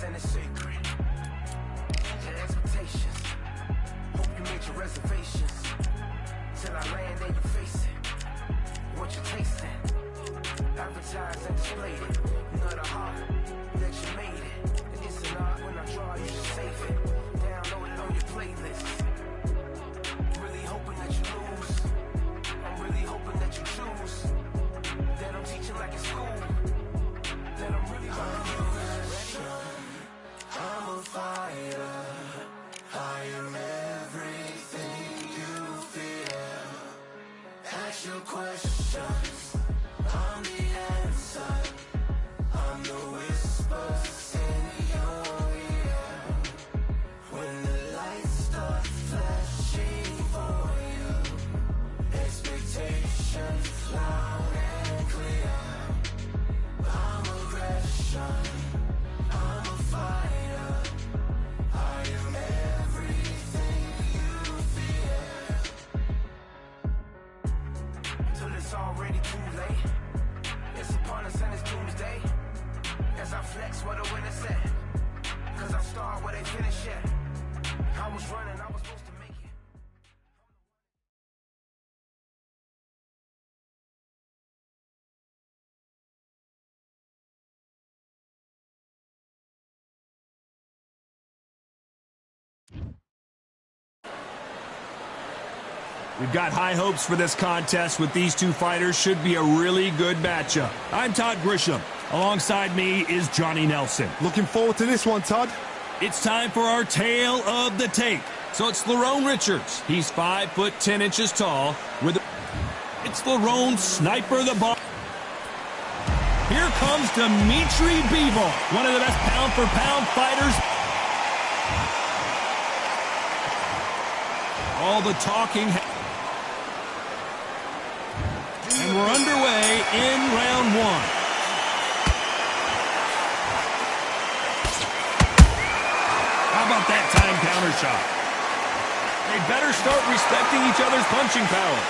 and it's sacred. Your expectations. Hope you made your reservations. Till I land and you face it. What you tasting? Advertise and display it. You know the heart that you made it. And it's an art when I draw, you should save it. Download it on your playlist. Really hoping that you lose. I'm really hoping that you choose. That I'm teaching like in school. That I'm really hoping you lose. I'm a fighter. I am everything you fear. Ask your questions. I'm the answer. I'm the whispers in your ear. When the lights start flashing for you, expectations loud and clear. I'm aggression. I'm a fighter. I am everything you fear. Till it's already too late. It's upon us and it's doomsday. As I flex where the winner said. Cause I start where they finish yet. I was running, I was supposed to make it. We've got high hopes for this contest with these two fighters. Should be a really good matchup. I'm Todd Grisham. Alongside me is Johnny Nelson. Looking forward to this one, Todd. It's time for our tale of the tape. So it's Lerone Richards. He's 5'10" tall. It's Lerone Sniper the Ball. Here comes Dimitri Bivol, one of the best pound-for-pound fighters. All the talking. And we're underway in round one. How about that time counter shot? They better start respecting each other's punching power.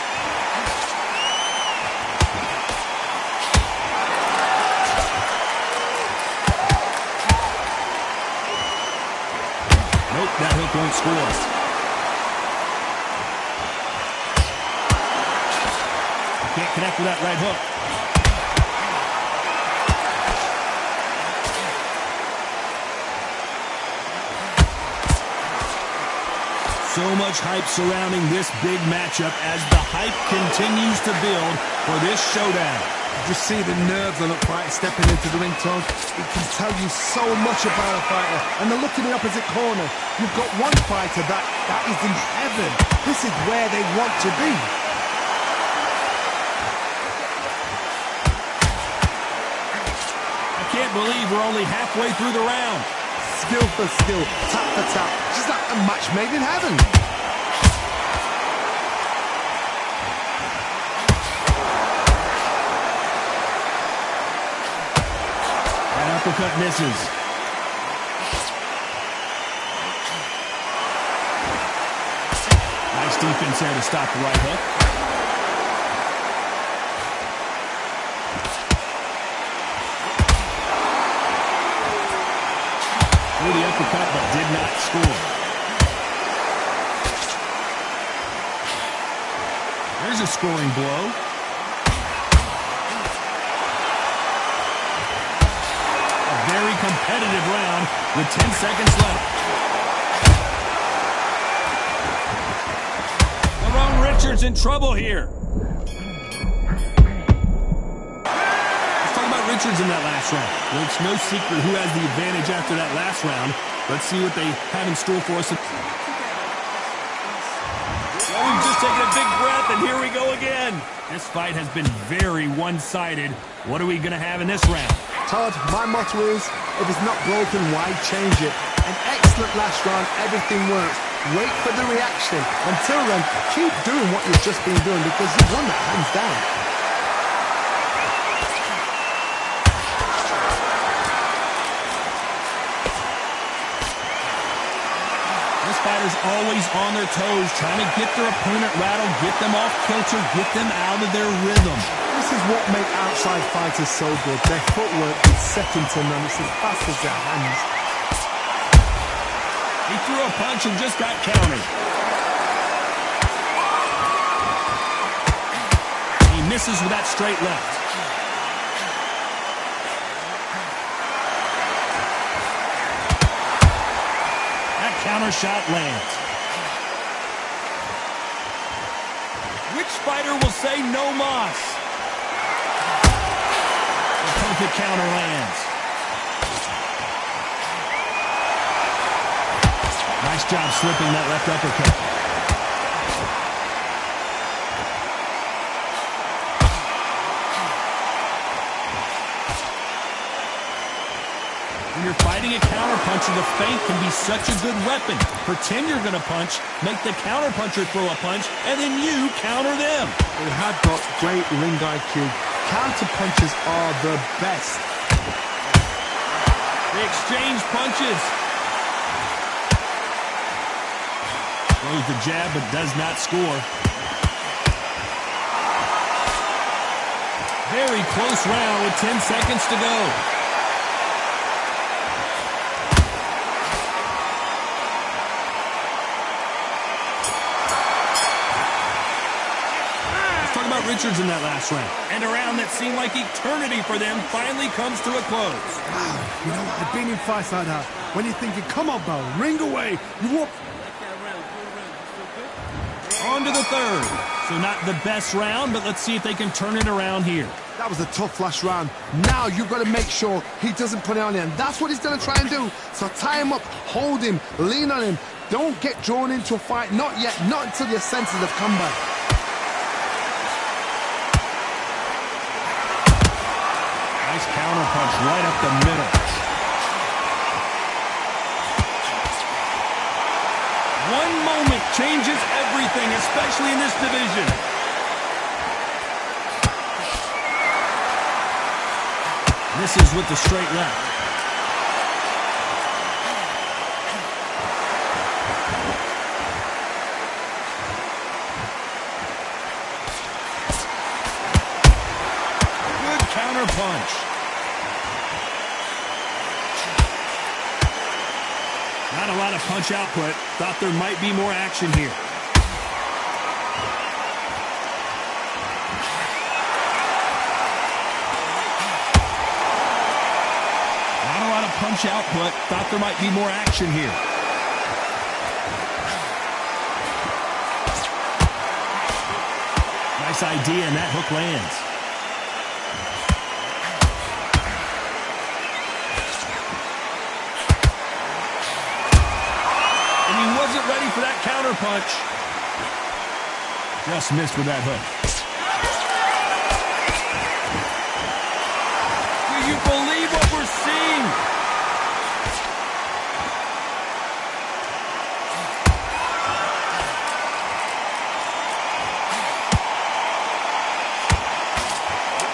Nope, that hook won't score us. Can't connect with that right hook. So much hype surrounding this big matchup as the hype continues to build for this showdown. Just see the nerves on a fighter stepping into the ring, Todd. It can tell you so much about a fighter. And then look in the opposite corner. You've got one fighter that is in heaven. This is where they want to be. I can't believe we're only halfway through the round. Skill for skill, tap for tap, just like a match made in heaven. That uppercut misses. Nice defense there to stop the right hook. The uppercut, but did not score. There's a scoring blow. A very competitive round with 10 seconds left. Lerone Richards in trouble here. Richards in that last round. Well, it's no secret who has the advantage after that last round. Let's see what they have in store for us. Well, we've just taken a big breath, and here we go again. This fight has been very one-sided. What are we going to have in this round? Todd, my motto is, if it's not broken, why change it? An excellent last round, everything works. Wait for the reaction. Until then, keep doing what you've just been doing because you've won that hands down. Fighters always on their toes, trying to get their opponent rattled, get them off kilter, get them out of their rhythm. This is what makes outside fighters so good. Their footwork is second to none. It's as fast as their hands. He threw a punch and just got countered. He misses with that straight left. That counter shot lands. Which fighter will say no mas? The perfect counter lands. Nice job slipping that left uppercut. When you're fighting a counterpuncher, the feint can be such a good weapon. Pretend you're going to punch, make the counterpuncher throw a punch, and then you counter them. They have got great ring IQ. Counter-punches are the best. They exchange punches. Throws the jab, but does not score. Very close round with 10 seconds to go. Richards in that last round. And a round that seemed like eternity for them finally comes to a close. Wow, you know, I've been in fights like that. When you're thinking, come on, Bo, ring away. You whoop. On to the third. So not the best round, but let's see if they can turn it around here. That was a tough last round. Now you've got to make sure he doesn't put it on him. That's what he's going to try and do. So tie him up, hold him, lean on him. Don't get drawn into a fight. Not yet. Not until your senses have come back. Nice counter punch right up the middle. One moment changes everything, especially in this division. Misses with the straight left. Good counter punch. Not a lot of punch output. Thought there might be more action here. Not a lot of punch output. Thought there might be more action here. Nice idea, and that hook lands. Wasn't ready for that counter punch. Just missed with that hook. Do you believe what we're seeing?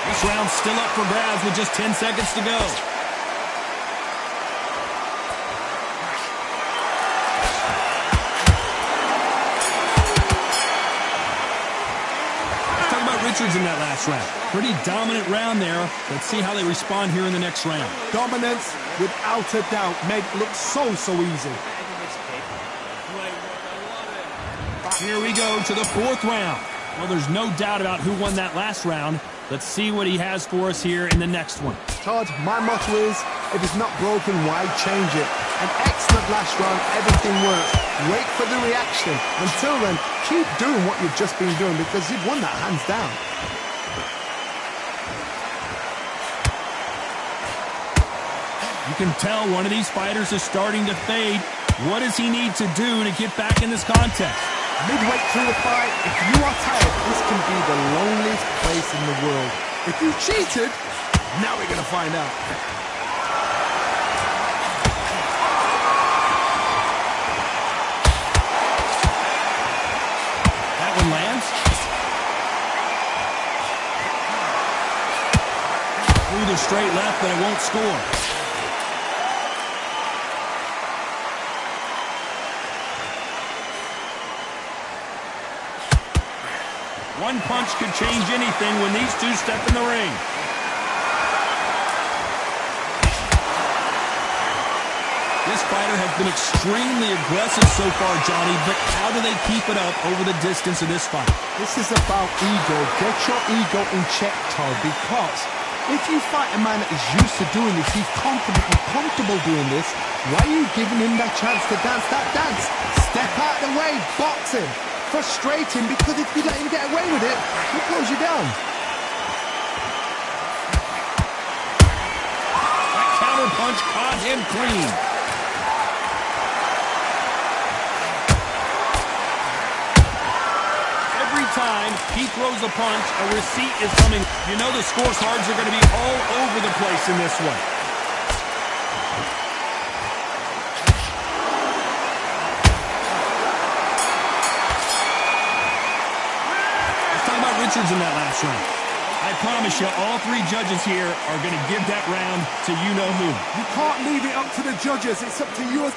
This round's still up for grabs with just 10 seconds to go. Richards in that last round. Pretty dominant round there. Let's see how they respond here in the next round. Dominance, without a doubt, made it look so easy. Here we go to the fourth round. Well, there's no doubt about who won that last round. Let's see what he has for us here in the next one. Todd, my motto is, if it's not broken, why change it? An excellent last round, everything works. Wait for the reaction. Until then, keep doing what you've just been doing because you've won that hands down. You can tell one of these fighters is starting to fade. What does he need to do to get back in this contest? Midway through the fight, if you are tired, this can be the loneliest place in the world. If you cheated, now we're going to find out. That one lands. Through the straight left, but it won't score. One punch could change anything when these two step in the ring. This fighter has been extremely aggressive so far, Johnny, but how do they keep it up over the distance of this fight? This is about ego. Get your ego in check, Todd, because if you fight a man that is used to doing this, he's confident and comfortable doing this, why are you giving him that chance to dance that dance? Step out of the way, box him. Frustrate him, because if you let him get away with it, he'll close you down. That counter punch caught him clean. Every time he throws a punch, a receipt is coming. You know the scorecards are going to be all over the place in this one. Let's talk about Richards in that last round. I promise you, all three judges here are going to give that round to you-know-who. You can't leave it up to the judges. It's up to you.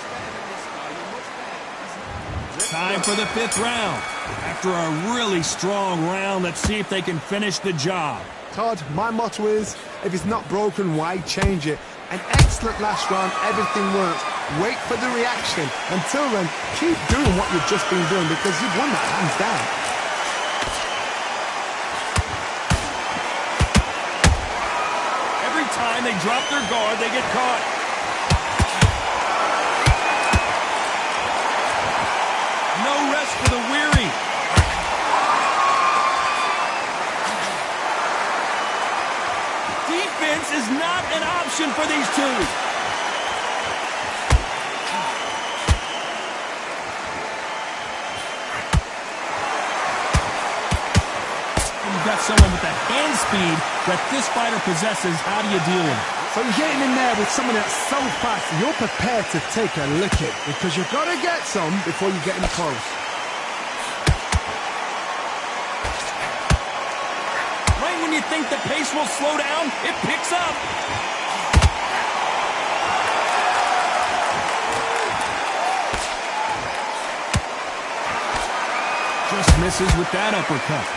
Time for the 5th round. After a really strong round, let's see if they can finish the job. Todd, my motto is, if it's not broken, why change it? An excellent last round, everything works. Wait for the reaction. Until then, keep doing what you've just been doing, because you've won that hands down. Every time they drop their guard, they get caught. No rest for the weary. Defense is not an option for these two. You've got someone with the hand speed that this fighter possesses. How do you deal with it? So you're getting in there with someone that's so fast, you're prepared to take a licking, because you've got to get some before you get in close. Right when you think the pace will slow down, it picks up. Just misses with that uppercut.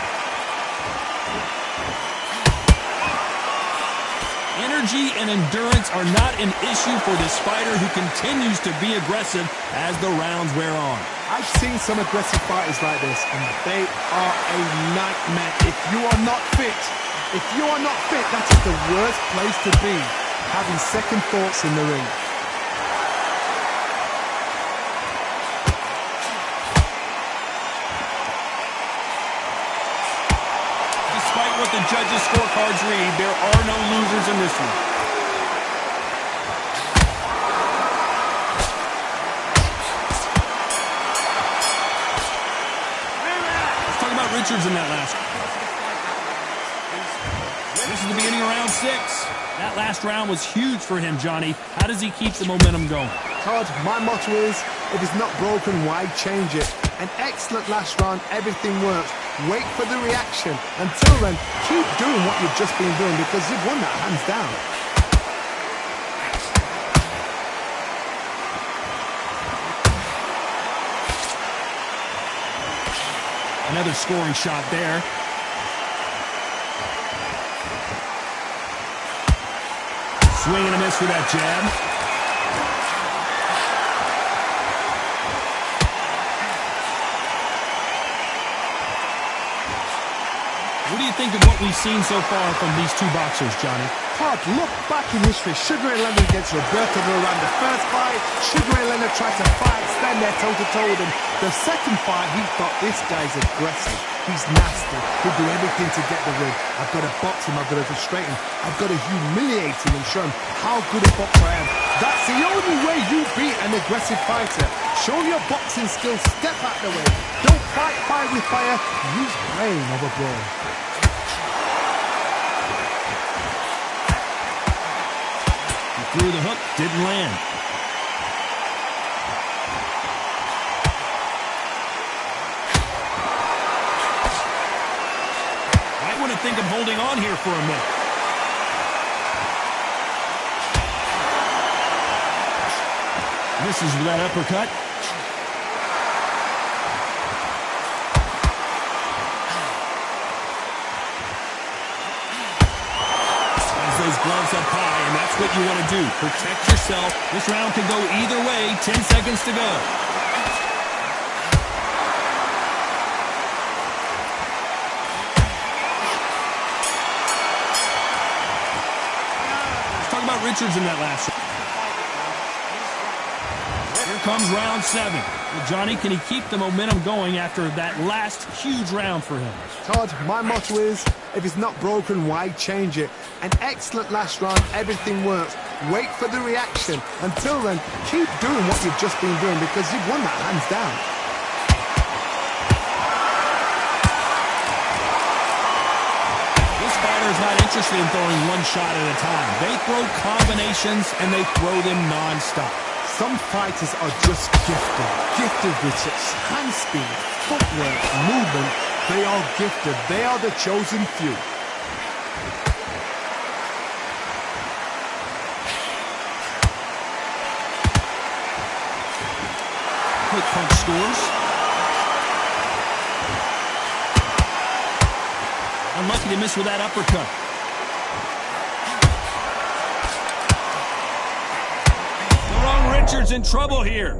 Energy and endurance are not an issue for this fighter, who continues to be aggressive as the rounds wear on. I've seen some aggressive fighters like this, and they are a nightmare. If you are not fit, that is the worst place to be, having second thoughts in the ring. Despite what the judges' scorecards read, there are no losers in this one. Let's talk about Richards in that last one. This is the beginning of round 6. That last round was huge for him, Johnny. How does he keep the momentum going? Todd, my motto is, if it's not broken, why change it? An excellent last round, everything works. Wait for the reaction. Until then, keep doing what you've just been doing, because you've won that hands down. Another scoring shot there. Swing and a miss for that jab. What do you think of what we've seen so far from these two boxers, Johnny? Todd, look back in history. Sugar Ray Leonard against Roberto Duran. The first fight, Sugar Ray Leonard tried to fight, stand there toe-to-toe with him. The second fight, he thought, this guy's aggressive. He's nasty. He'll do everything to get the win. I've got to box him. I've got to frustrate him. I've got to humiliate him and show him how good a boxer I am. That's the only way you beat an aggressive fighter. Show your boxing skills. Step out the way. Don't fight fire with fire. Use brain over brawn. Threw the hook, didn't land. Might want to think of holding on here for a minute. Misses with that uppercut. As those gloves up high, and that's what you want to do. Protect yourself. This round could go either way. 10 seconds to go. Let's talk about Richards in that last round. Here comes round 7. Well, Johnny, can he keep the momentum going after that last huge round for him? Todd, my motto is, if it's not broken, why change it? An excellent last round, everything works. Wait for the reaction. Until then, keep doing what you've just been doing because you've won that hands down. This fighter is not interested in throwing one shot at a time. They throw combinations and they throw them non-stop. Some fighters are just gifted with such hand speed, footwork, movement. They are gifted. They are the chosen few. Quick punch scores. Unlucky to miss with that uppercut. Richards in trouble here.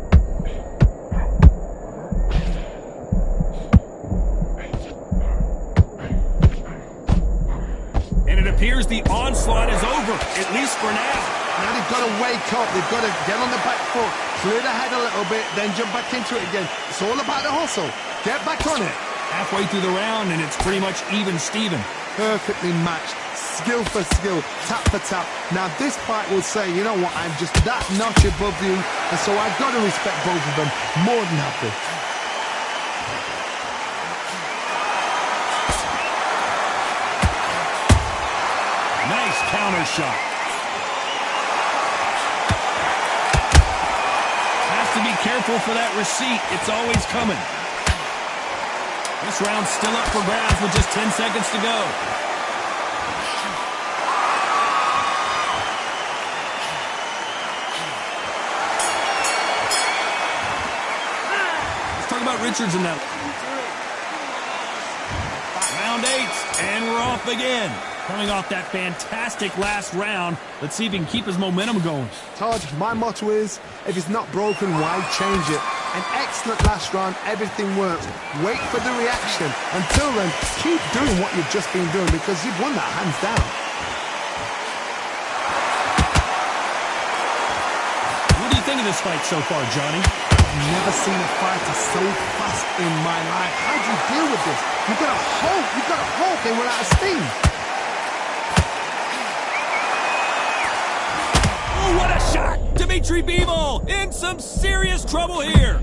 And it appears the onslaught is over, at least for now. Now they've got to wake up. They've got to get on the back foot, clear the head a little bit, then jump back into it again. It's all about the hustle. Get back on it. Halfway through the round, and it's pretty much even Steven. Perfectly matched. Skill for skill, tap for tap. Now this fight will say, you know what, I'm just that notch above you, and so I've got to respect both of them. More than happy. Nice counter shot. Has to be careful for that receipt. It's always coming. This round's still up for grabs with just 10 seconds to go. About Richards in that. Round 8, and we're off again. Coming off that fantastic last round, let's see if he can keep his momentum going. Todd, my motto is, if it's not broken, why change it? An excellent last round, everything works. Wait for the reaction. Until then, keep doing what you've just been doing because you've won that hands down. What do you think of this fight so far, Johnny? I've never seen a fighter so fast in my life. How do you deal with this? You've got to hope they run out of steam. Oh, what a shot! Dimitri Bivol in some serious trouble here.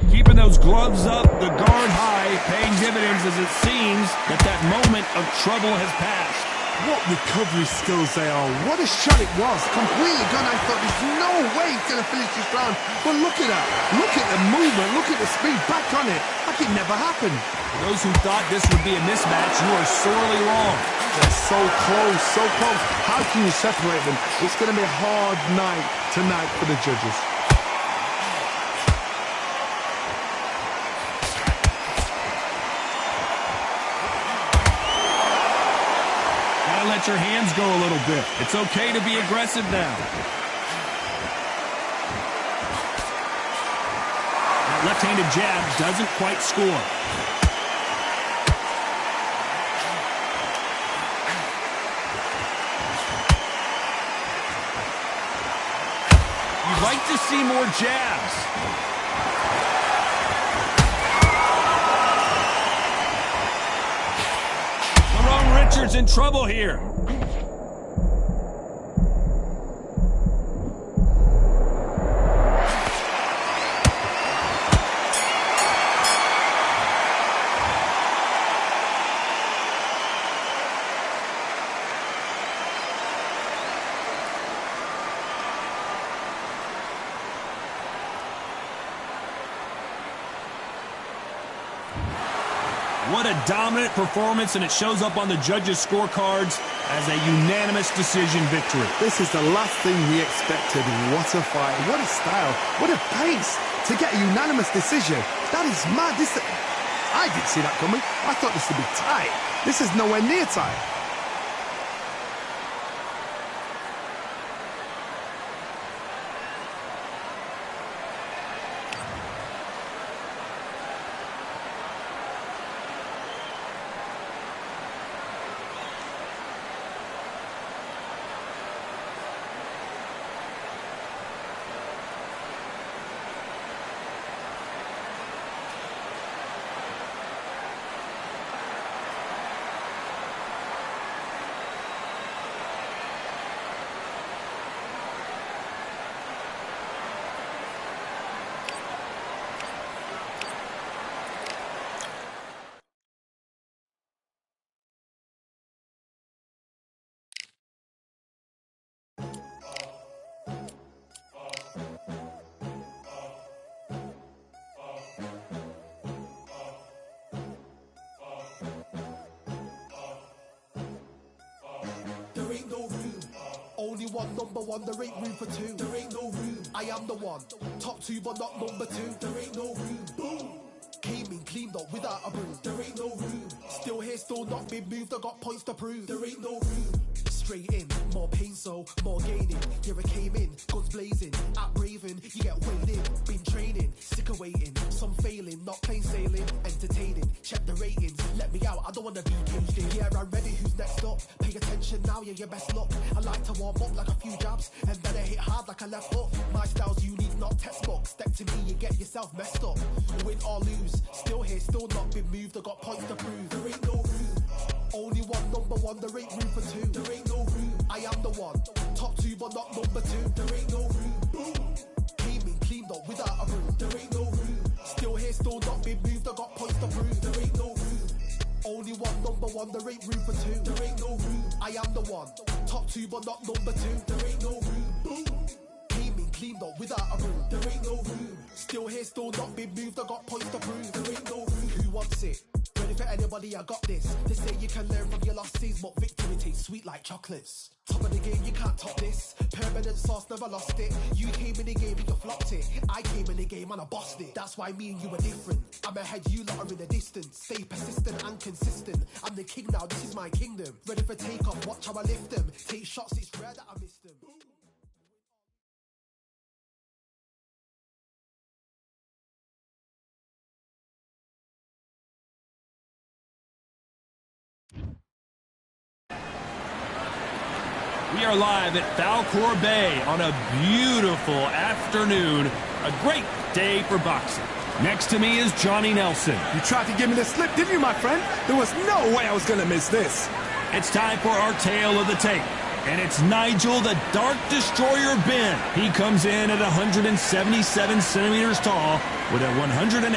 Keeping those gloves up, the guard high, paying dividends as it seems that moment of trouble has passed. What recovery skills they are. What a shot it was. Completely gone. I thought there's no way he's going to finish this round. But look at that. Look at the movement. Look at the speed. Back on it. Like it never happened. For those who thought this would be a mismatch, you are sorely wrong. They're so close. So close. How can you separate them? It's going to be a hard night tonight for the judges. Let your hands go a little bit. It's okay to be aggressive now. That left-handed jab doesn't quite score. You'd like to see more jabs. Richards in trouble here. What a dominant performance, and it shows up on the judges' scorecards as a unanimous decision victory. This is the last thing we expected. What a fight, what a style, what a pace to get a unanimous decision. That is mad. I didn't see that coming. I thought this would be tight. This is nowhere near tight. There ain't no room. Only one number one, there ain't room for two. There ain't no room. I am the one. Top two, but not number two. There ain't no room. Boom. Came in, cleaned up without a broom. There ain't no room. Still here, still not been moved. I got points to prove. There ain't no room. Straight in, more pain, so more gaining. Here I came in, guns blazing. At Raven, you get weighed in. Been training, sick of waiting. Some failing, not plain sailing. Entertaining, check the ratings. Let me out, I don't wanna be caged in. Yeah, I'm ready, who's next up? Pay attention now, yeah, your best luck. I like to warm up like a few jabs, and then I hit hard like a left hook. My style's unique, not textbook. Step to me, you get yourself messed up. Win or lose, still here, still not been moved. I got points to prove. There ain't no room. Only one number one, there ain't room for two. There ain't no room. I am the one. Top two, but not number two. There ain't no room. Boom. Came in, cleaned up without a broom. There ain't no room. Still here, still not been moved. I got points to prove. There ain't no room. Only one number one, there ain't room for two. There ain't no room. I am the one. Top two, but not number two. There ain't no room. Boom. Came in, cleaned up without a broom. There ain't no room. Still here, still not been moved. I got points to prove. There ain't no room. Who wants it? Ready for anybody, I got this. They say you can learn from your losses, but victory tastes sweet like chocolates. Top of the game, you can't top this. Permanent sauce, never lost it. You came in the game and you flopped it. I came in the game and I bossed it. That's why me and you are different. I'm ahead, you lot are in the distance. Stay persistent and consistent. I'm the king now, this is my kingdom. Ready for takeoff, watch how I lift them. Take shots, it's rare that I miss them. We are live at Falcor Bay on a beautiful afternoon. A great day for boxing. Next to me is Johnny Nelson. You tried to give me the slip, didn't you, my friend? There was no way I was going to miss this. It's time for our tale of the tape. And it's Nigel the Dark Destroyer Ben. He comes in at 177 centimeters tall with a 185.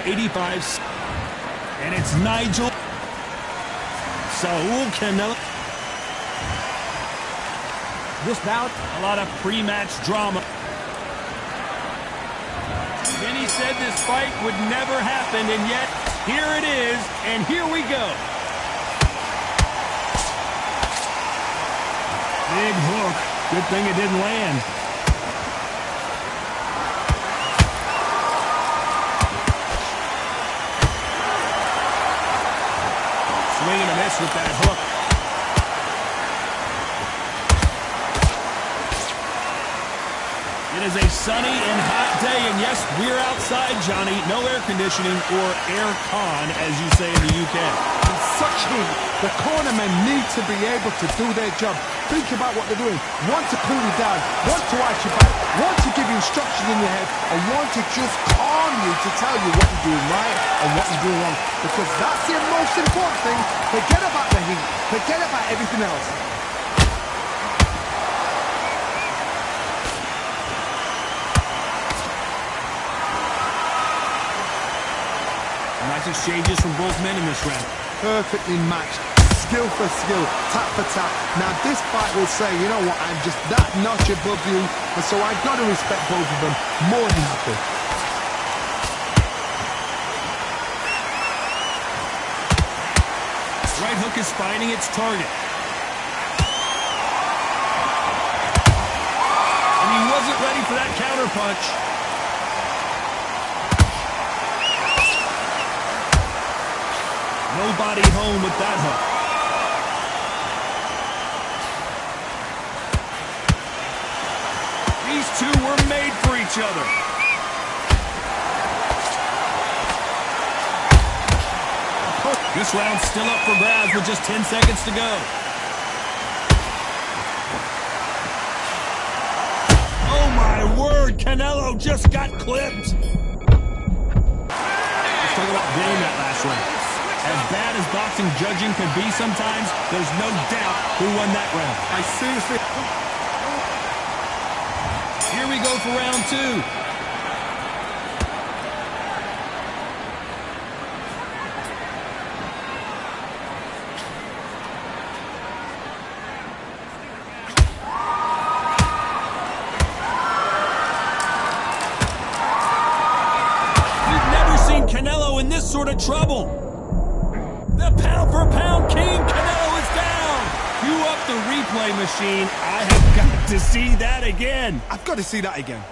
And it's Nigel Saul Canelo. This bout, a lot of pre-match drama. Benny said this fight would never happen, and yet here it is, and here we go. Big hook. Good thing it didn't land. Swing and a miss with that hook. It is a sunny and hot day, and yes, we're outside, Johnny. No air conditioning or air con, as you say in the UK. In such heat, the cornermen need to be able to do their job. Think about what they're doing. One to cool you down, one to ice you back, one to give you instructions in your head, and one to just calm you to tell you what you're doing right and what you're doing wrong. Because that's the most important thing. Forget about the heat. Forget about everything else. Nice exchanges from both men in this round. Perfectly matched. Skill for skill, tap for tap. Now this fight will say, you know what, I'm just that notch above you, and so I've got to respect both of them more than happy. Right hook is finding its target. And he wasn't ready for that counter punch. Nobody home with that hook. These two were made for each other. This round's still up for grabs with just 10 seconds to go. Oh my word, Canelo just got clipped. Let's talk about winning that last round. As bad as boxing judging can be sometimes, there's no doubt who won that round. I seriously... Here we go for round two. You've never seen Canelo in this sort of trouble. The pound-for-pound king, Canelo is down. Cue up the replay machine. I have got to see that again. I've got to see that again.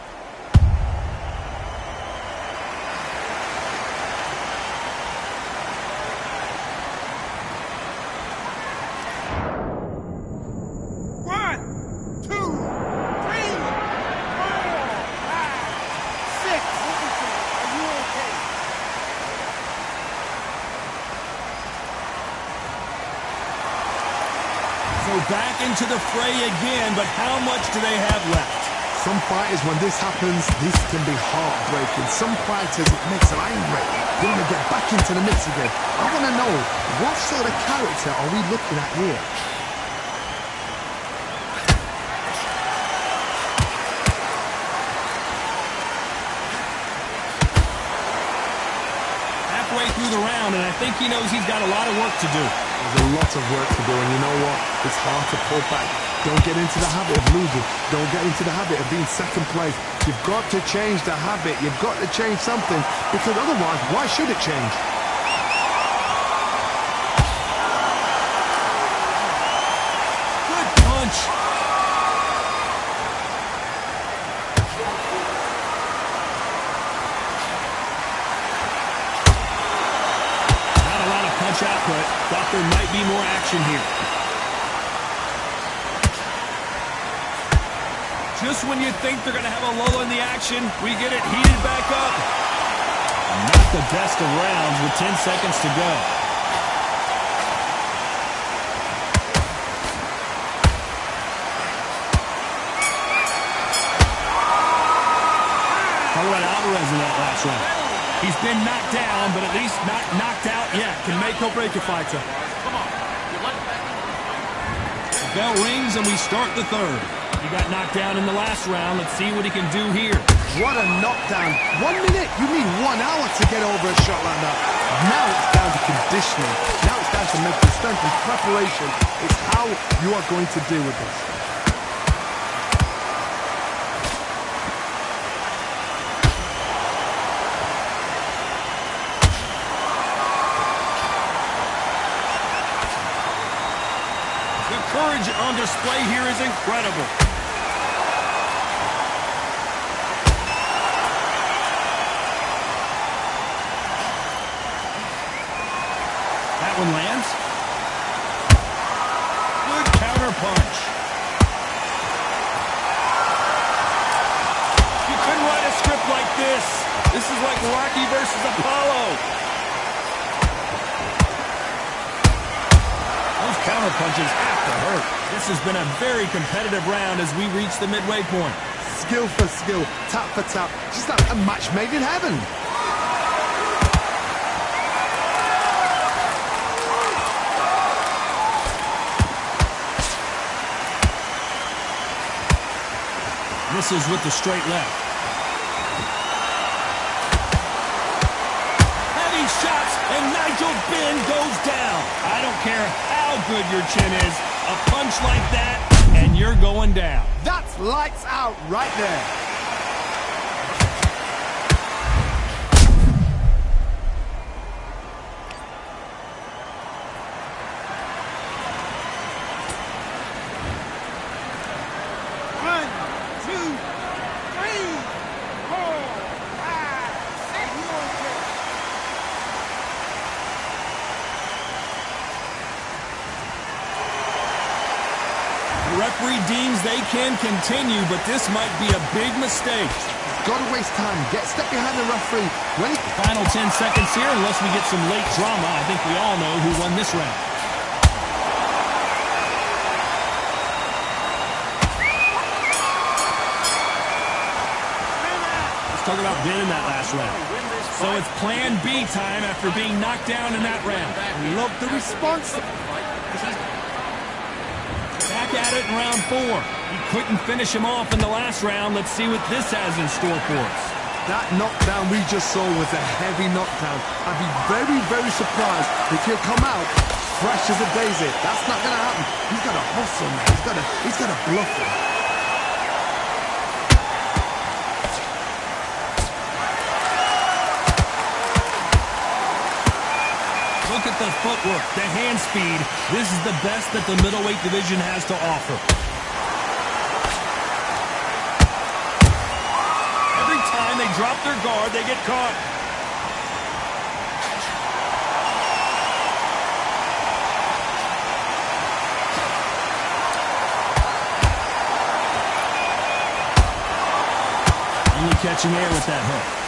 So back into the fray again, but how much do they have left? Some fighters, when this happens, this can be heartbreaking. Some fighters, it makes them angry. They want to get back into the mix again. I want to know, what sort of character are we looking at here? Halfway through the round, and I think he knows he's got a lot of work to do. There's a lot of work to do, and you know what? It's hard to pull back. Don't get into the habit of losing. Don't get into the habit of being second place. You've got to change the habit. You've got to change something, because otherwise, why should it change? Good punch. Not a lot of punch output. Thought there might be more action here. Just when you think they're going to have a lull in the action, we get it heated back up. Not the best of rounds with 10 seconds to go. How about Alvarez in that last round? He's been knocked down, but at least not knocked out yet. Can make or break a fighter. The bell rings and we start the third. He got knocked down in the last round. Let's see what he can do here. What a knockdown. 1 minute. You need 1 hour to get over a shot like that. Now it's down to conditioning. Now it's down to mental strength and preparation. It's how you are going to deal with this. The courage on display here is incredible. That one lands. Good counter punch. You couldn't write a script like this. This is like Rocky versus Apollo. Those counter punches have to hurt. This has been a very competitive round as we reach the midway point. Skill for skill, tap for tap, just like a match made in heaven. Misses with the straight left. Heavy shots, and Nigel Benn goes down. I don't care how good your chin is. A punch like that, and you're going down. That's lights out right there. they can continue, but this might be a big mistake. Got to waste time. Step behind the referee. Final 10 seconds here, unless we get some late drama. I think we all know who won this round. Let's talk about winning that last round. So it's plan B time after being knocked down in that round. Love the response. Back at it in round 4. He couldn't finish him off in the last round. Let's see what this has in store for us. That knockdown we just saw was a heavy knockdown. I'd be very, very surprised if he'll come out fresh as a daisy. That's not going to happen. He's got to hustle, man. He's got to bluff him. Look at the footwork, the hand speed. This is the best that the middleweight division has to offer. Every time they drop their guard, they get caught. Only catching air with that hook.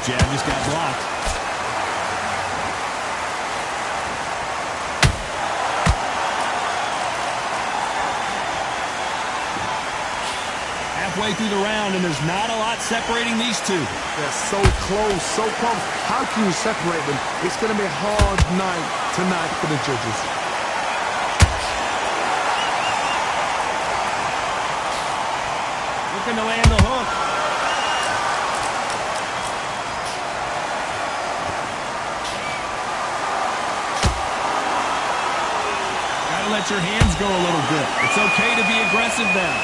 Jab just got blocked. Halfway through the round, and there's not a lot separating these two. They're so close, so close. How can you separate them? It's going to be a hard night tonight for the judges. Looking to land the hook. Let your hands go a little bit. It's okay to be aggressive now.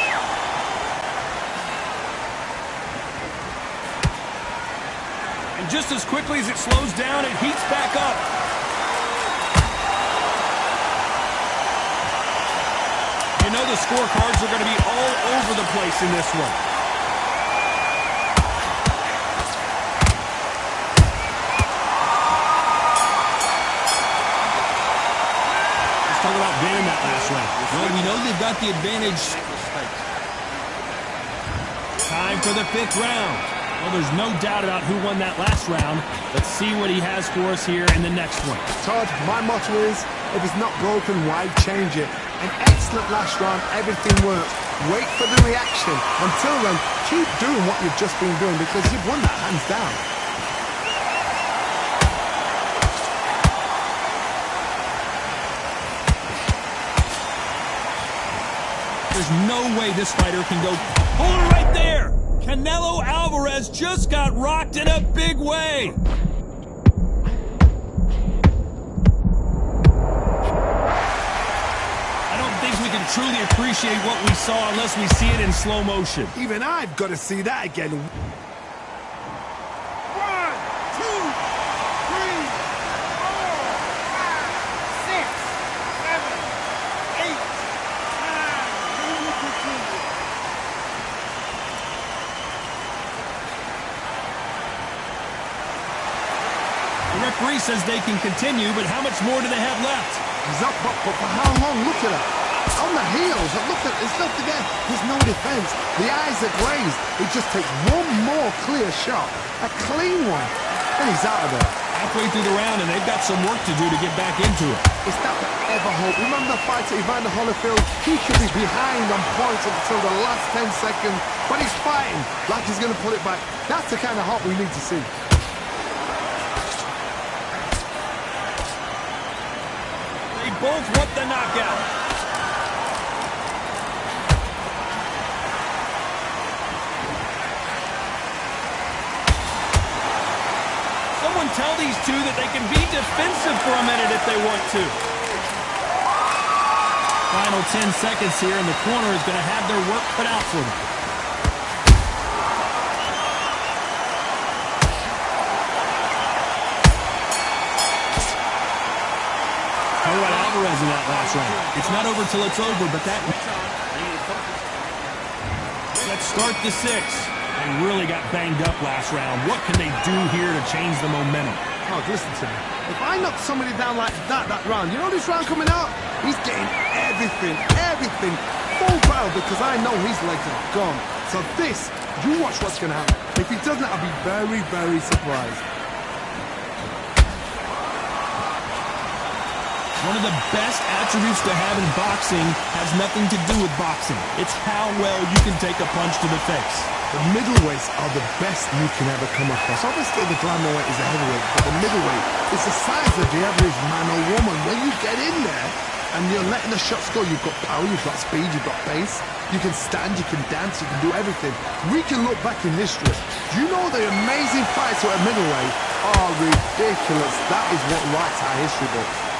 And just as quickly as it slows down, it heats back up. You know the scorecards are going to be all over the place in this one. Talk about winning that last round. Well, we know they've got the advantage. Time for the 5th round. Well, there's no doubt about who won that last round. Let's see what he has for us here in the next one. Todd, my motto is, if it's not broken, why change it? An excellent last round, everything worked. Wait for the reaction. Until then, keep doing what you've just been doing because you've won that hands down. There's no way this fighter can go. Hold it right there! Canelo Alvarez just got rocked in a big way. I don't think we can truly appreciate what we saw unless we see it in slow motion. Even I've got to see that again. 1, 2, 3, 4, 5, 6, 7, 8, 9. The referee says they can continue, but how much more do they have left? He's up, but for how long? Look at it. On the heels. Look at it's not again. There's no defense. The eyes are glazed. It just takes one more clear shot. A clean one. And he's out of there. Halfway through the round, and they've got some work to do to get back into it. It's that ever hope. Remember the fight at Evander Holyfield? He should be behind on points until the last 10 seconds. But he's fighting like he's going to pull it back. That's the kind of hope we need to see. They both want the knockout. Someone tell these two that they can be defensive for a minute if they want to. Final 10 seconds here, and the corner is going to have their work cut out for them. How about Alvarez in that last round? It's not over till it's over, but that... Let's start the 6th. They really got banged up last round. What can they do here to change the momentum? Oh, listen to me. If I knock somebody down like that round, you know this round coming out? He's getting everything, full barrel, because I know his legs are gone. So this, you watch what's going to happen. If he doesn't, I'll be very, very surprised. One of the best attributes to have in boxing has nothing to do with boxing. It's how well you can take a punch to the face. The middleweights are the best you can ever come across. Obviously, the flyweight is a heavyweight, but the middleweight is the size of the average man or woman. When you get in there and you're letting the shots go, you've got power, you've got speed, you've got pace. You can stand, you can dance, you can do everything. We can look back in history. Do you know the amazing fights at a middleweight are ridiculous? That is what writes our history books.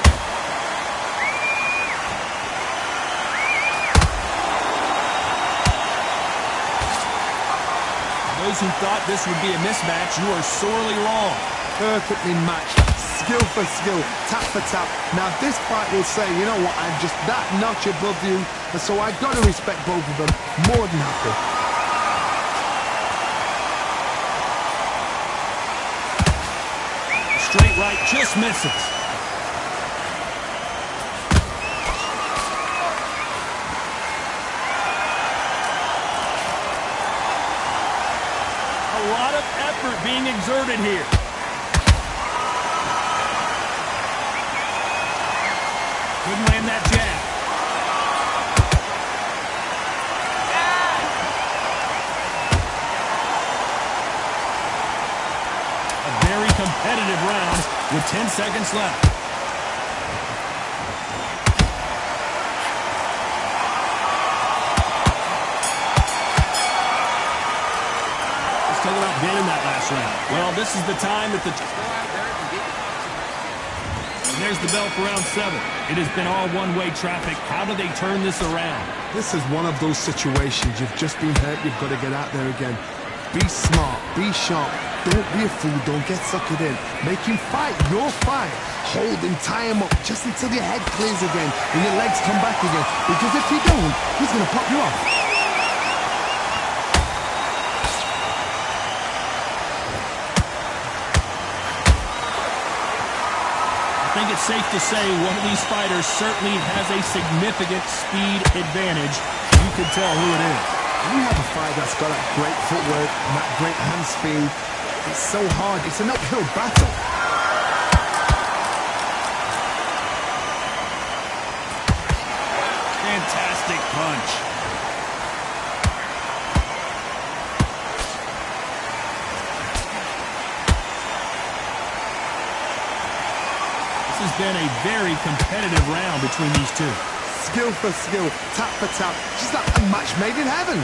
Those who thought this would be a mismatch, you are sorely wrong. Perfectly matched, skill for skill, tap for tap. Now this fight will say, you know what, I'm just that notch above you, and so I've got to respect both of them. More than happy. Straight right just misses. A lot of effort being exerted here. Couldn't land that jab. A very competitive round with 10 seconds left. Talk about winning that last round. Well, this is the time that the... And there's the bell for round 7. It has been all one-way traffic. How do they turn this around? This is one of those situations. You've just been hurt. You've got to get out there again. Be smart. Be sharp. Don't be a fool. Don't get suckered in. Make him fight your fight. Hold him. Tie him up just until your head clears again and your legs come back again. Because if you don't, he's going to pop you off. I think it's safe to say one of these fighters certainly has a significant speed advantage. You can tell who it is. When you have a fighter that's got that great footwork and that great hand speed, it's so hard. It's an uphill battle. Fantastic punch. This has been a very competitive round between these two. Skill for skill, tap for tap, just like a match made in heaven.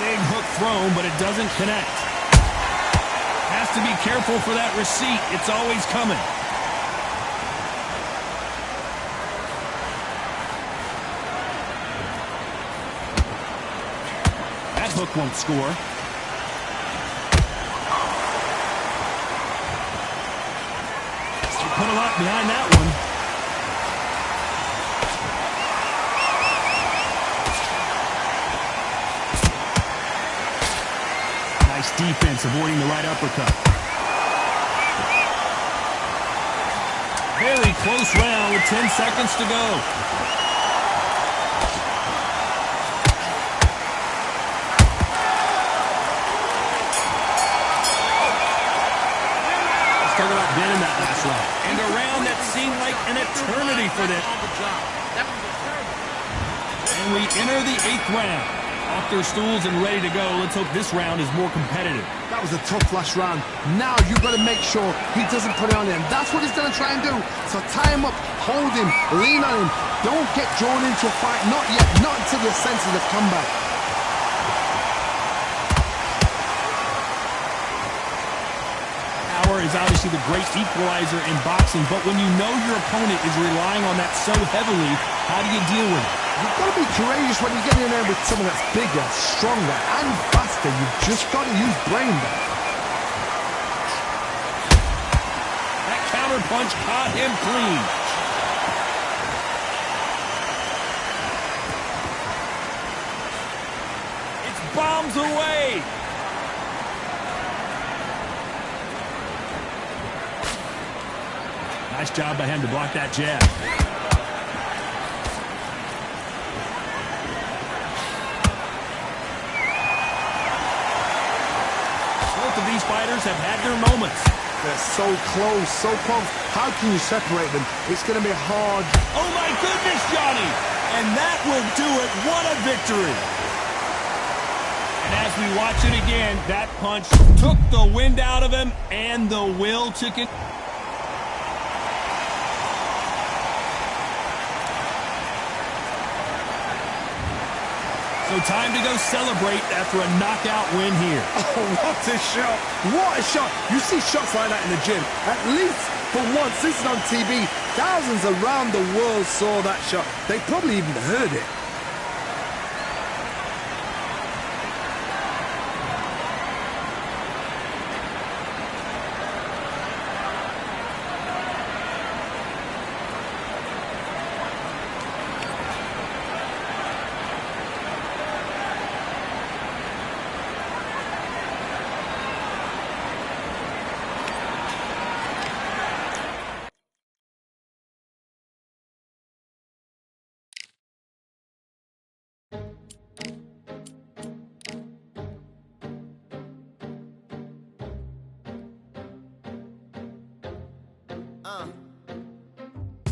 Big hook thrown, but it doesn't connect. Has to be careful for that receipt. It's always coming. That hook won't score. Put a lot behind that one. Nice defense, avoiding the right uppercut. Very close round with 10 seconds to go. Let's talk about winning that last round. And a round that seemed like an eternity for them. And we enter the 8th round. Off their stools and ready to go. Let's hope this round is more competitive. That was a tough last round. Now you've got to make sure he doesn't put it on him. That's what he's going to try and do. So tie him up, hold him, lean on him. Don't get drawn into a fight. Not yet. Not until your senses have come back. Power is obviously the great equalizer in boxing, but when you know your opponent is relying on that so heavily, how do you deal with it? You've got to be courageous when you get in there with someone that's bigger, stronger, and faster. You've just got to use brain there. That counter punch caught him clean. It's bombs away. Nice job by him to block that jab. Both of these fighters have had their moments. They're so close, so close. How can you separate them? It's going to be hard. Oh my goodness, Johnny! And that will do it. What a victory! And as we watch it again, that punch took the wind out of him and the will to continue. So time to go celebrate after a knockout win here. Oh, what a shot. What a shot. You see shots like that in the gym. At least for once, this is on TV. Thousands around the world saw that shot. They probably even heard it.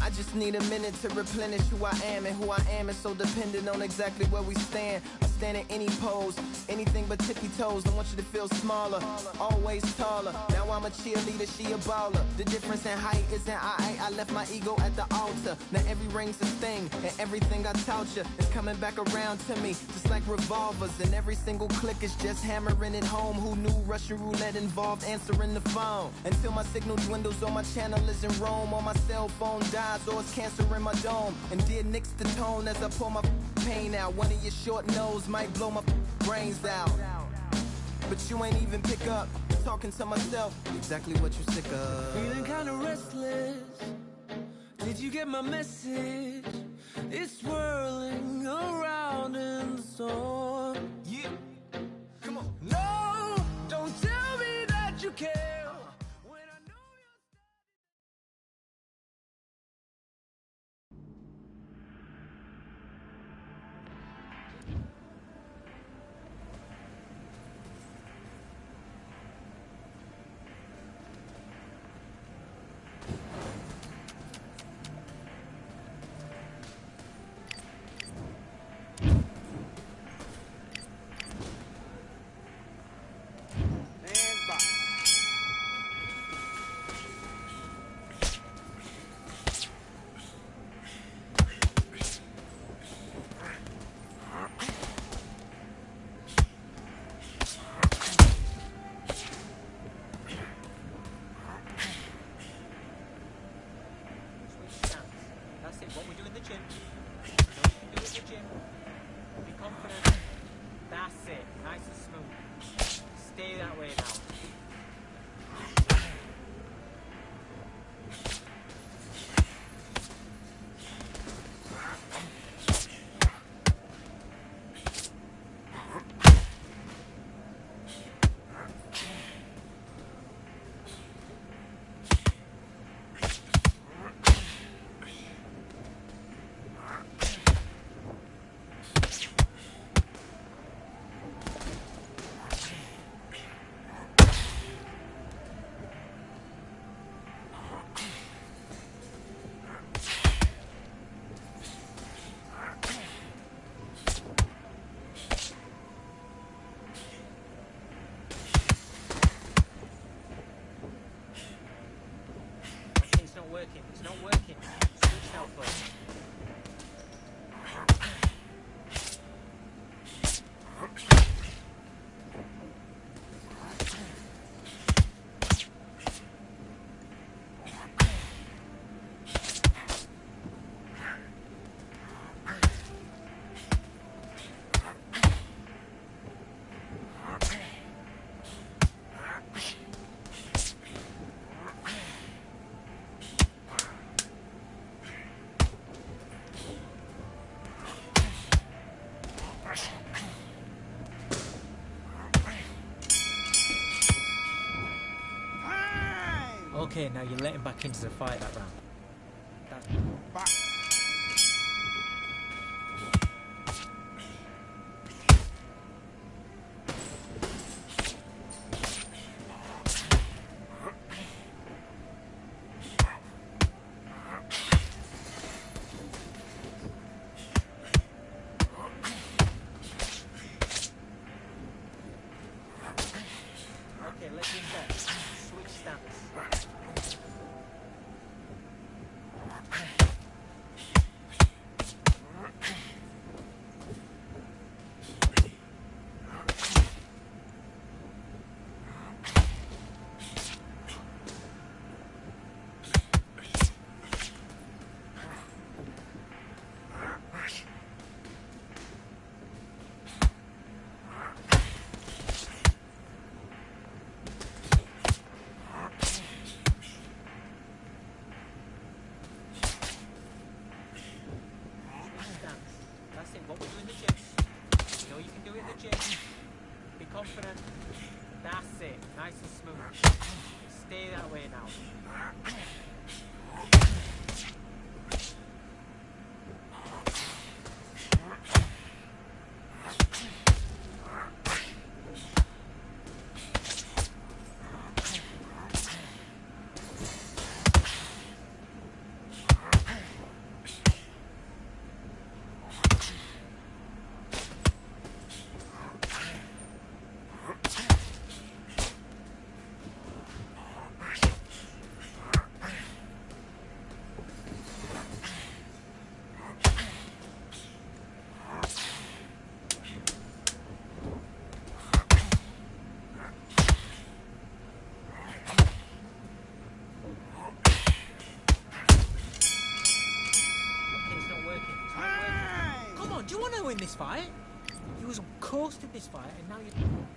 I just need a minute to replenish who I am, and who I am is so dependent on exactly where we stand. I stand in any pose, anything but tippy toes. I want you to feel smaller, always taller. Now I'm a cheerleader, she a baller. The difference in height isn't I left my ego at the altar. Now every ring's a thing, and everything I taught you is coming back around to me, just like revolvers. And every single click is just hammering it home. Who knew Russian roulette involved answering the phone? Until my signal dwindles or my channel is in Rome, or my cell phone dies, or it's cancer in my dome. And dear nicks the tone as I pull my pain out. One of your short nose might blow my brains out, but you ain't even pick up. Talking to myself, exactly what you sick of. Feeling kinda restless. Did you get my message? It's swirling around in the storm. Yeah, come on. No, don't tell me that you care. When I know you're That's it, what we do in the gym. You know you can do it in the gym. Be confident. That's it, nice and smooth. Stay that way now. It's not working. Switch now, folks. Okay, now you're letting back into the fight that round. That's... Back. Okay, let's invest. Switch stance. That's it, what we do in the gym. You know you can do it in the gym. Be confident. That's it, nice and smooth. Stay that way now. Do you want to win this fight? You was coasted this fight, and now you...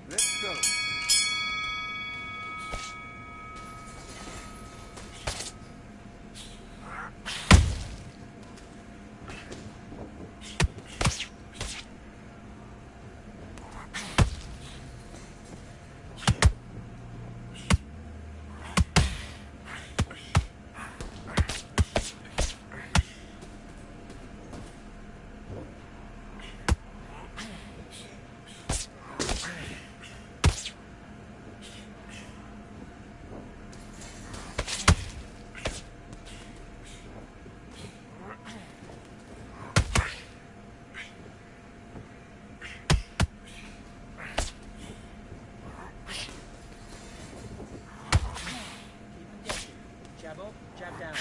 Let's go. Jab up, jab down.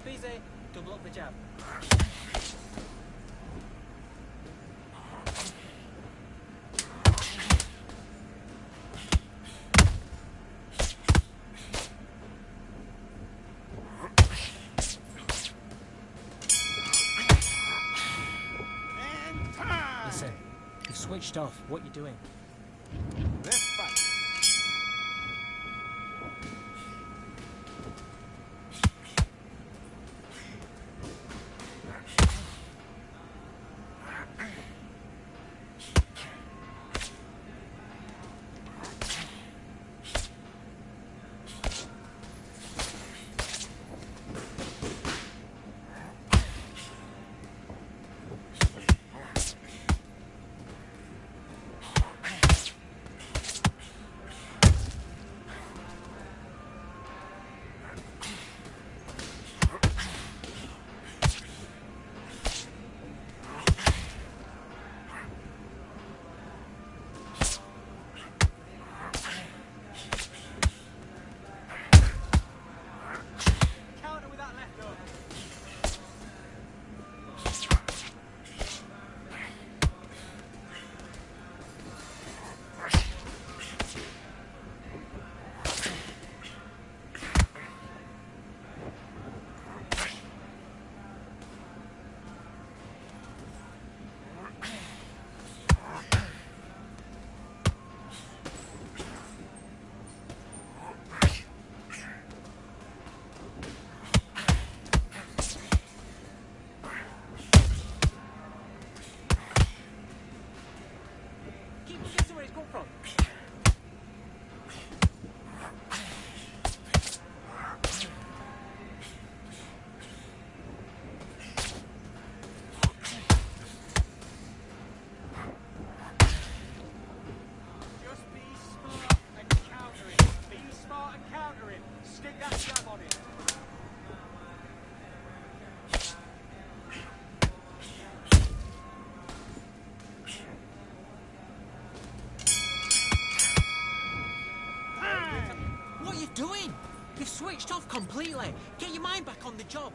Busy, double up the jab. Listen, you switched off. What you doing? Let's fight. You've switched off completely. Get your mind back on the job.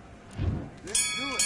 Let's do it.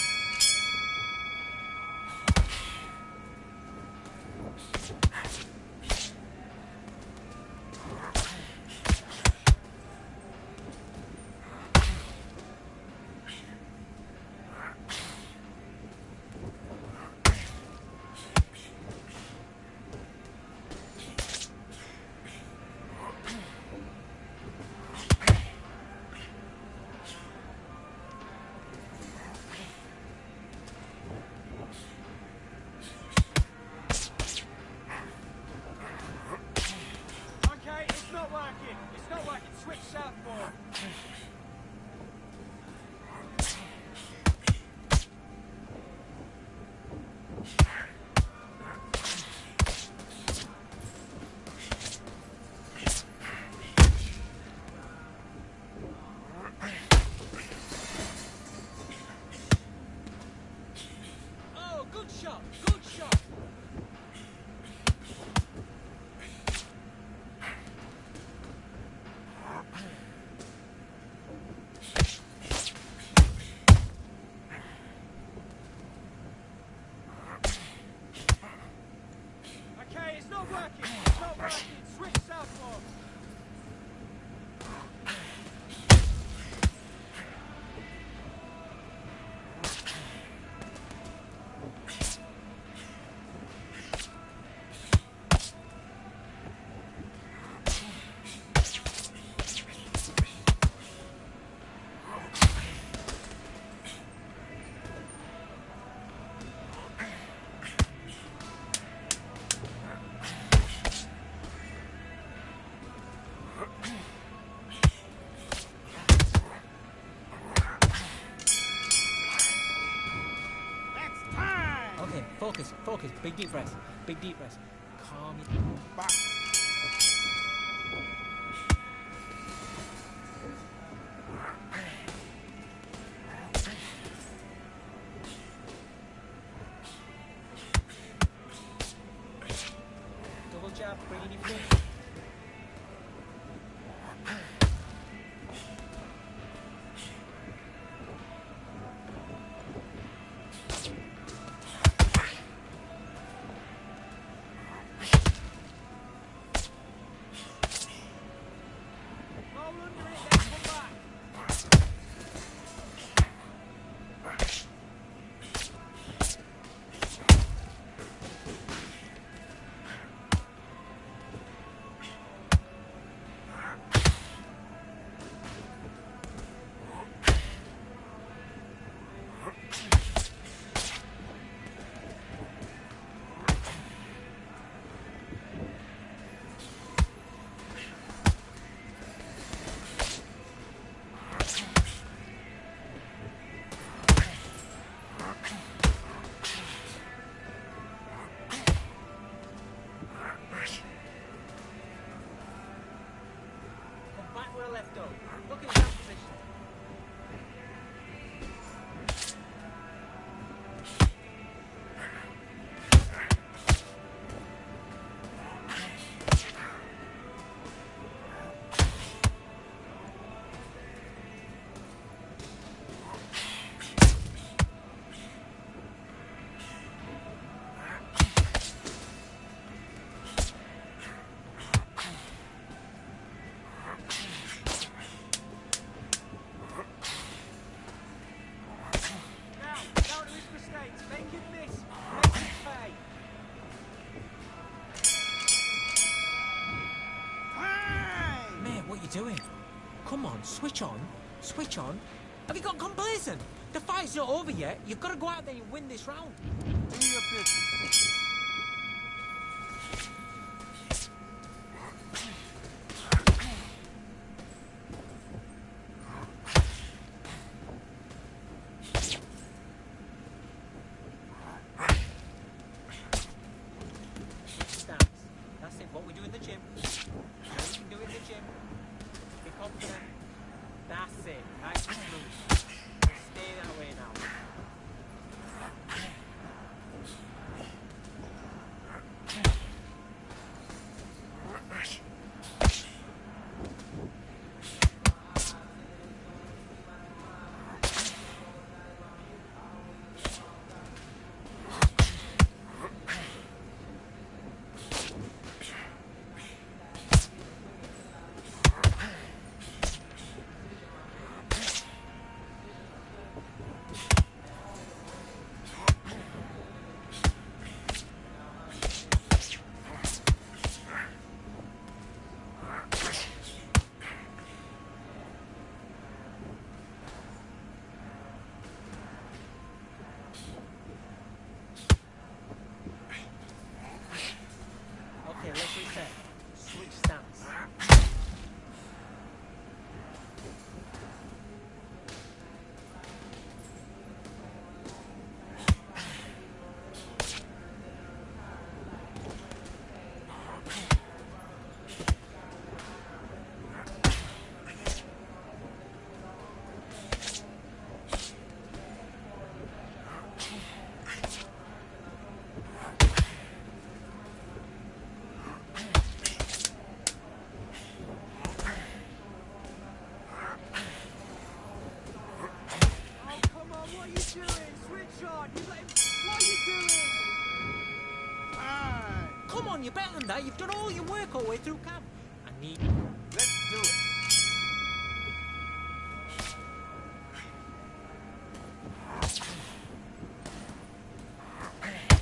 Focus, focus. Big deep breath. Big deep breath. Calm. Back. Double jab, bringing your feet. Left up. Look at that position. Doing? Come on, switch on. Switch on. Have you got complacent? The fight's not over yet. You've got to go out there and win this round. Do your business. Stance. That's it. What we do in the gym. You can do it in the gym. Be confident. That's it. Nice and smooth. Stay that way now. Commander, you've done all your work all the way through camp. I need... Let's do it.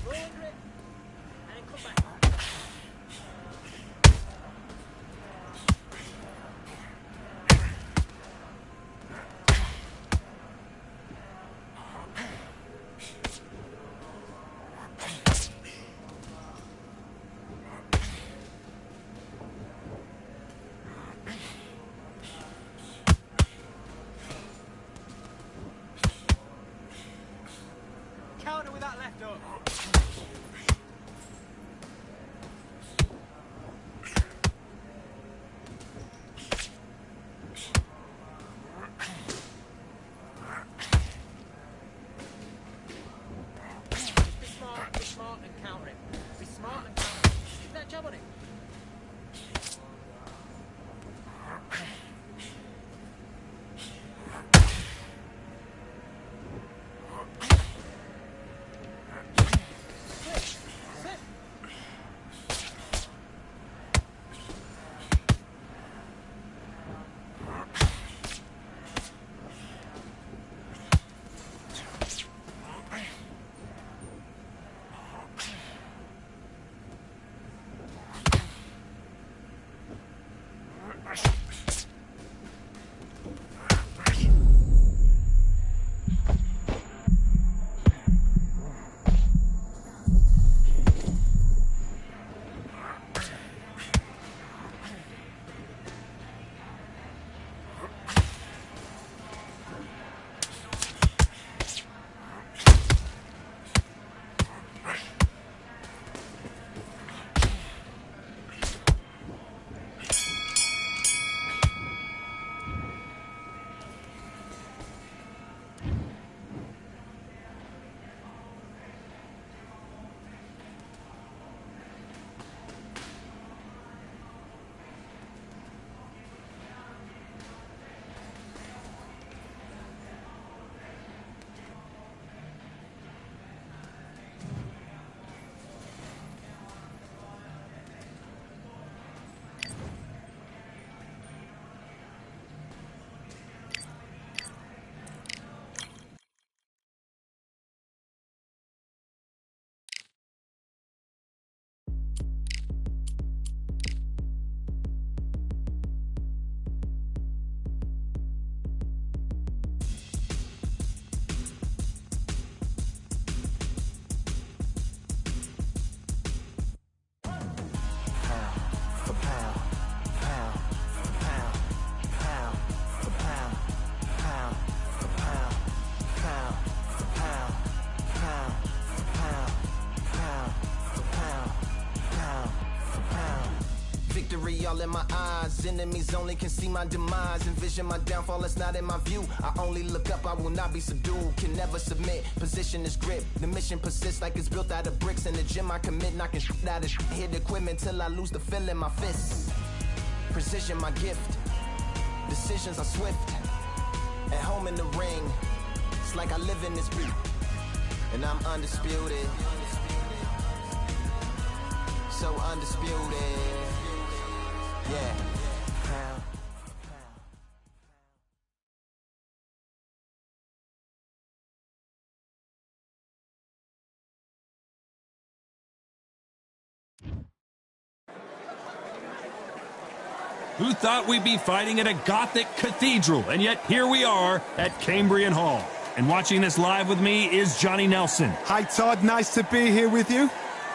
Roll under it, and then come back. Counter with that left hook. Be smart and counter it. Be smart and counter it. Keep that jab on it. Sit. Victory all in my eyes. Enemies only can see my demise. Envision my downfall, it's not in my view. I only look up, I will not be subdued. Can never submit, position is grip. The mission persists like it's built out of bricks. In the gym I commit, knocking shit out of shit. Hit equipment till I lose the feel in my fists. Precision my gift. Decisions are swift. At home in the ring, it's like I live in this beat. And I'm undisputed. So undisputed. Yeah. Who thought we'd be fighting at a Gothic cathedral? And yet here we are at Cambrian Hall. And watching this live with me is Johnny Nelson. Hi, Todd. Nice to be here with you.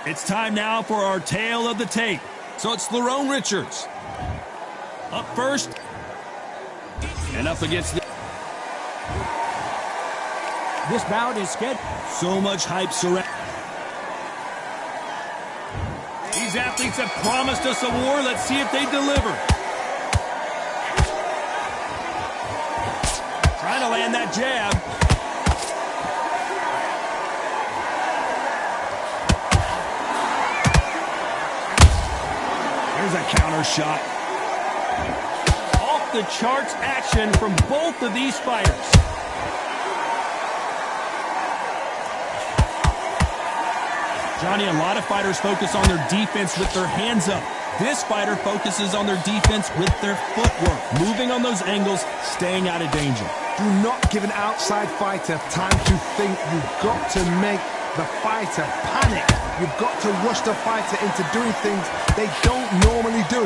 It's time now for our tale of the tape. So it's Lerone Richards. Up first. And up against the... This bout is scheduled. So much hype surrounding. These athletes have promised us a war. Let's see if they deliver. Trying to land that jab. There's a counter shot. Off the charts action from both of these fighters. Johnny, a lot of fighters focus on their defense with their hands up. This fighter focuses on their defense with their footwork, moving on those angles, staying out of danger. Do not give an outside fighter time to think. You've got to make the fighter panic. You've got to rush the fighter into doing things they don't normally do.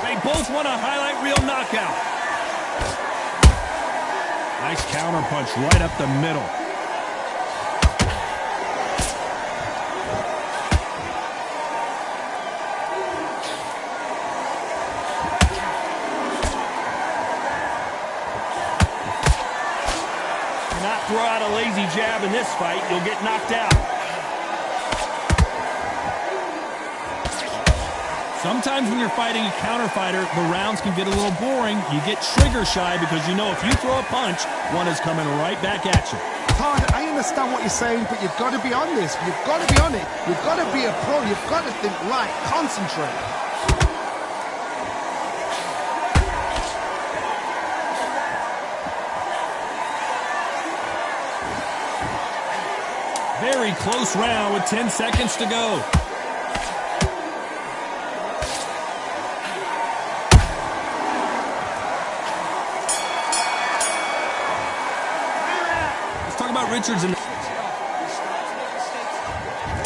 They both want a highlight reel knockout. Nice counter punch right up the middle. Cannot throw out a lazy jab in this fight. You'll get knocked out. Sometimes when you're fighting a counter fighter, the rounds can get a little boring. You get trigger shy because you know if you throw a punch, one is coming right back at you. Todd, I understand what you're saying, but you've got to be on this. You've got to be on it. You've got to be a pro. You've got to think right. Concentrate. Very close round with 10 seconds to go. Richards in.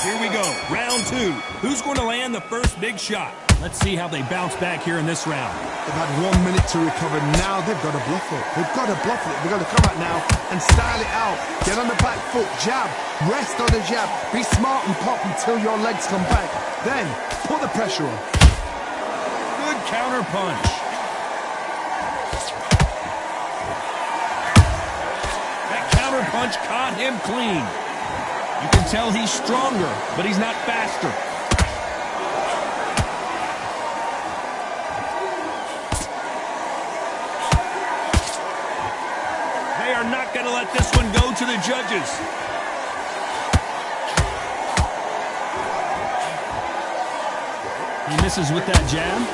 Here we go, round two. Who's going to land the first big shot? Let's see how they bounce back here in this round. They've had 1 minute to recover. Now they've got to bluff it. They've got to bluff it. They've got to come out now and style it out. Get on the back foot, jab, rest on the jab. Be smart and pop until your legs come back. Then put the pressure on. Good counter punch. Punch caught him clean. You can tell he's stronger, but he's not faster. They are not going to let this one go to the judges. He misses with that jab.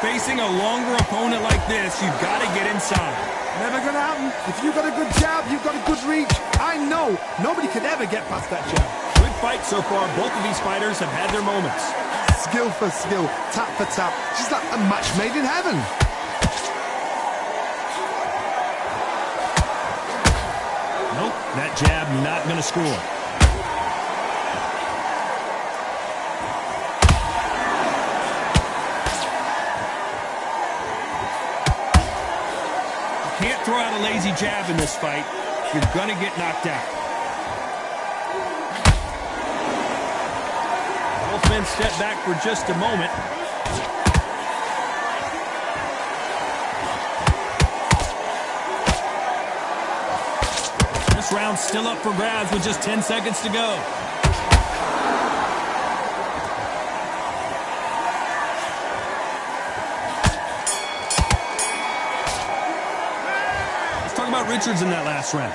Facing a longer opponent like this, you've got to get inside. Never gonna happen. If you've got a good jab, you've got a good reach. I know nobody could ever get past that jab. Good fight so far. Both of these fighters have had their moments. Skill for skill, tap for tap. Just like a match made in heaven. Nope, that jab not gonna score. Can't throw out a lazy jab in this fight. You're gonna get knocked out. Both men step back for just a moment. This round's still up for grabs with just 10 seconds to go. About Richards in that last round.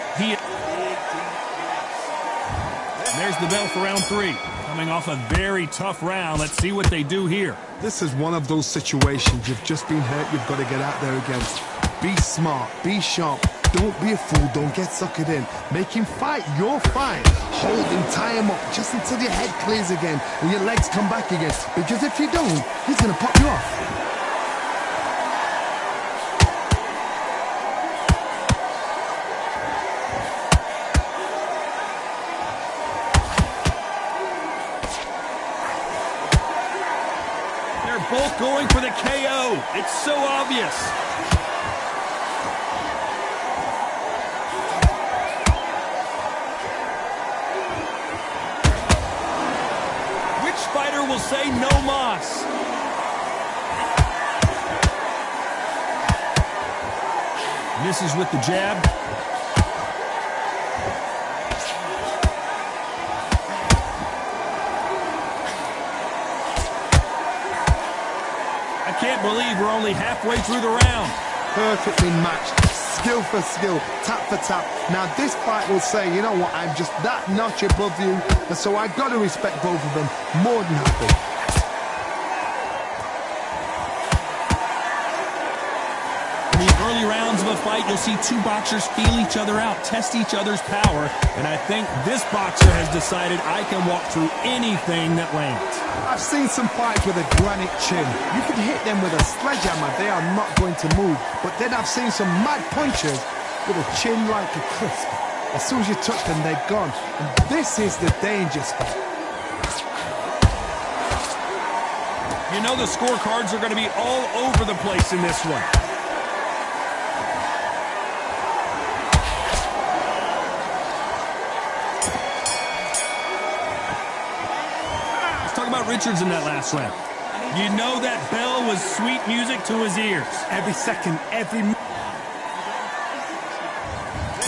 There's the bell for round three. Coming off a very tough round. Let's see what they do here. This is one of those situations. You've just been hurt. You've got to get out there again. Be smart. Be sharp. Don't be a fool. Don't get suckered in. Make him fight your fight. Hold him, tie him up just until your head clears again and your legs come back again. Because if you don't, he's going to pop you off. Both going for the KO. It's so obvious. Which fighter will say no mas? Misses with the jab. Can't believe we're only halfway through the round. Perfectly matched. skill for skill, tap for tap. Now this fight will say, you know what, I'm just that notch above you, and so I've got to respect both of them more than happy. In the early rounds of a fight, you'll see two boxers feel each other out, test each other's power, and I think this boxer has decided I can walk through anything that lands. I've seen some fights with a granite chin. You can hit them with a sledgehammer, they are not going to move. But then I've seen some mad punchers with a chin like a crisp. As soon as you touch them, they're gone. And this is the danger spot. You know the scorecards are going to be all over the place in this one. About Richards in that last round. You know that bell was sweet music to his ears. Every second, every...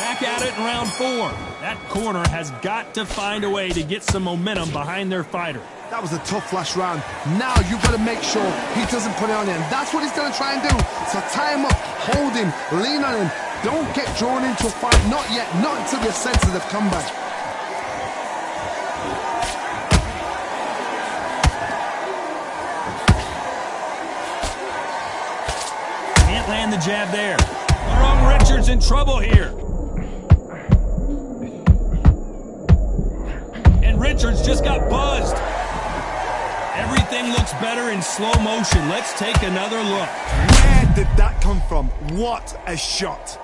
Back at it in round 4. That corner has got to find a way to get some momentum behind their fighter. That was a tough last round. Now you've got to make sure he doesn't put it on him. That's what he's going to try and do. So tie him up, hold him, lean on him. Don't get drawn into a fight. Not yet. Not until your senses have come back. Land the jab there. Lerone Richards in trouble here. And Richards just got buzzed. Everything looks better in slow motion. Let's take another look. Where did that come from? What a shot.